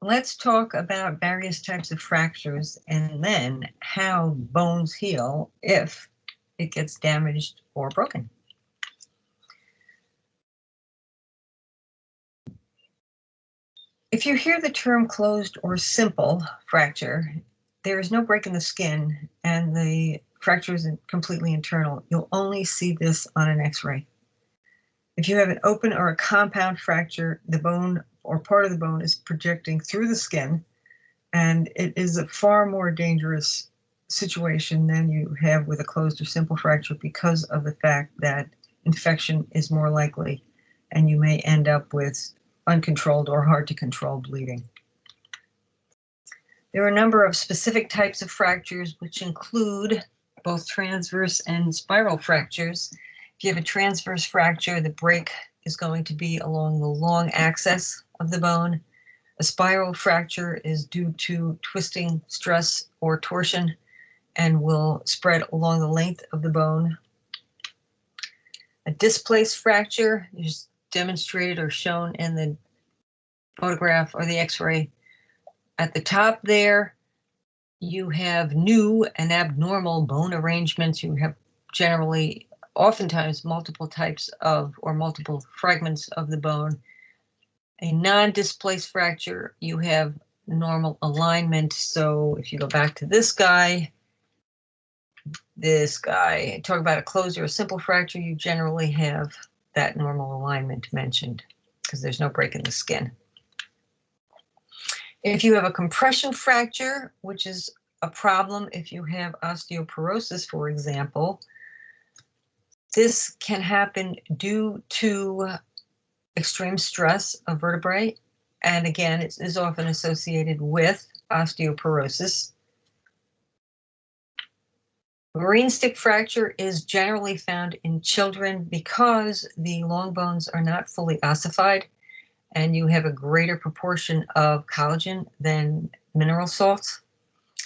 let's talk about various types of fractures and then how bones heal if it gets damaged or broken. If you hear the term closed or simple fracture, there is no break in the skin and the fracture is completely internal. You'll only see this on an X-ray. If you have an open or a compound fracture, the bone or part of the bone is projecting through the skin, and it is a far more dangerous situation than you have with a closed or simple fracture because of the fact that infection is more likely and you may end up with uncontrolled or hard to control bleeding. There are a number of specific types of fractures which include both transverse and spiral fractures. If you have a transverse fracture, the break is going to be along the long axis of the bone. A spiral fracture is due to twisting, stress, or torsion and will spread along the length of the bone. A displaced fracture is demonstrated or shown in the photograph or the X-ray. At the top there, you have new and abnormal bone arrangements. You have generally, oftentimes, multiple types of or multiple fragments of the bone. A non-displaced fracture, you have normal alignment. So if you go back to this guy, talk about a closed or a simple fracture, you generally have that normal alignment mentioned because there's no break in the skin. If you have a compression fracture, which is a problem if you have osteoporosis, for example, this can happen due to extreme stress of vertebrae, and again, it is often associated with osteoporosis. Marine stick fracture is generally found in children because the long bones are not fully ossified and you have a greater proportion of collagen than mineral salts.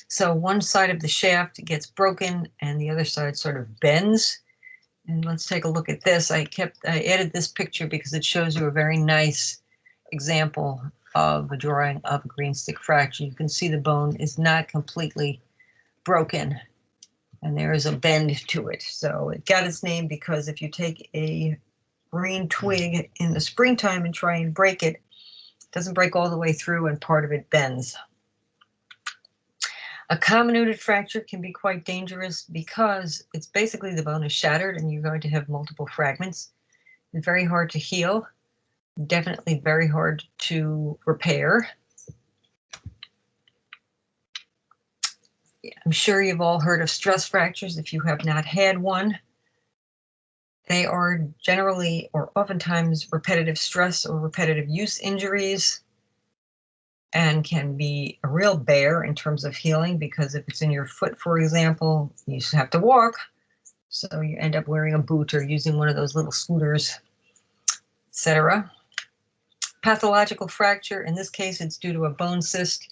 So one side of the shaft gets broken and the other side sort of bends. And let's take a look at this. I added this picture because it shows you a very nice example of a drawing of a green stick fracture. You can see the bone is not completely broken and there is a bend to it. So it got its name because if you take a green twig in the springtime and try and break it, it doesn't break all the way through and part of it bends. A comminuted fracture can be quite dangerous because it's basically the bone is shattered and you're going to have multiple fragments. It's very hard to heal, definitely very hard to repair. I'm sure you've all heard of stress fractures if you have not had one. They are generally or oftentimes repetitive stress or repetitive use injuries and can be a real bear in terms of healing because if it's in your foot, for example, you have to walk. So you end up wearing a boot or using one of those little scooters, etc. Pathological fracture, in this case, it's due to a bone cyst.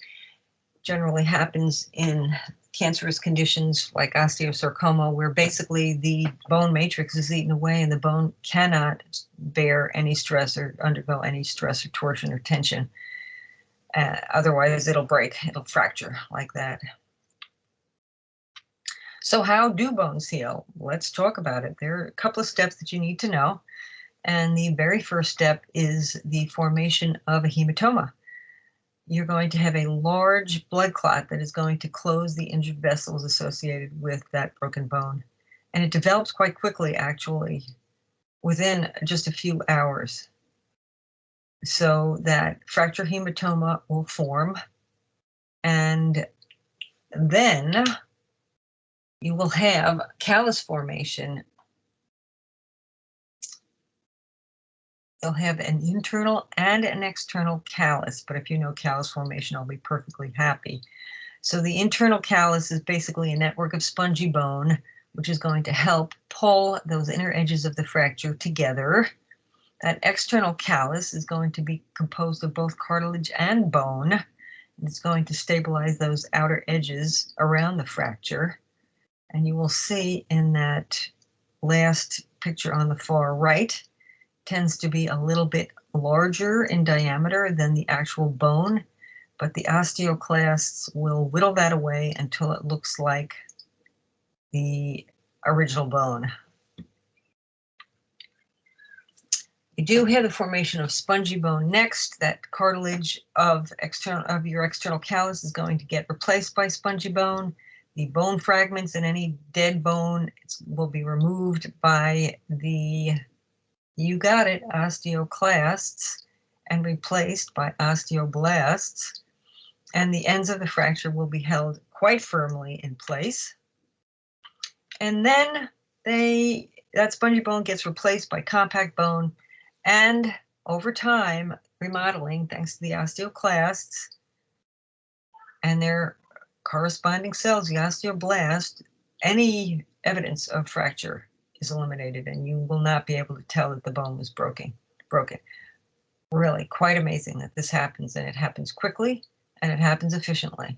Generally happens in cancerous conditions like osteosarcoma, where basically the bone matrix is eaten away and the bone cannot bear any stress or undergo any stress or torsion or tension. Otherwise, it'll break, it'll fracture like that. So how do bones heal? Let's talk about it. There are a couple of steps that you need to know. And the very first step is the formation of a hematoma. You're going to have a large blood clot that is going to close the injured vessels associated with that broken bone. And it develops quite quickly, actually, within just a few hours. So that fracture hematoma will form, and then you will have callus formation. You'll have an internal and an external callus, but if you know callus formation, I'll be perfectly happy. So the internal callus is basically a network of spongy bone, which is going to help pull those inner edges of the fracture together. That external callus is going to be composed of both cartilage and bone. And it's going to stabilize those outer edges around the fracture. And you will see in that last picture on the far right, tends to be a little bit larger in diameter than the actual bone. but the osteoclasts will whittle that away until it looks like the original bone. You do have the formation of spongy bone next. That cartilage of your external callus is going to get replaced by spongy bone. The bone fragments and any dead bone will be removed by the, you got it, osteoclasts, and replaced by osteoblasts. And the ends of the fracture will be held quite firmly in place. And then that spongy bone gets replaced by compact bone. And over time, remodeling, thanks to the osteoclasts and their corresponding cells, the osteoblast, any evidence of fracture is eliminated, and you will not be able to tell that the bone was broken. Really quite amazing that this happens, and it happens quickly and it happens efficiently.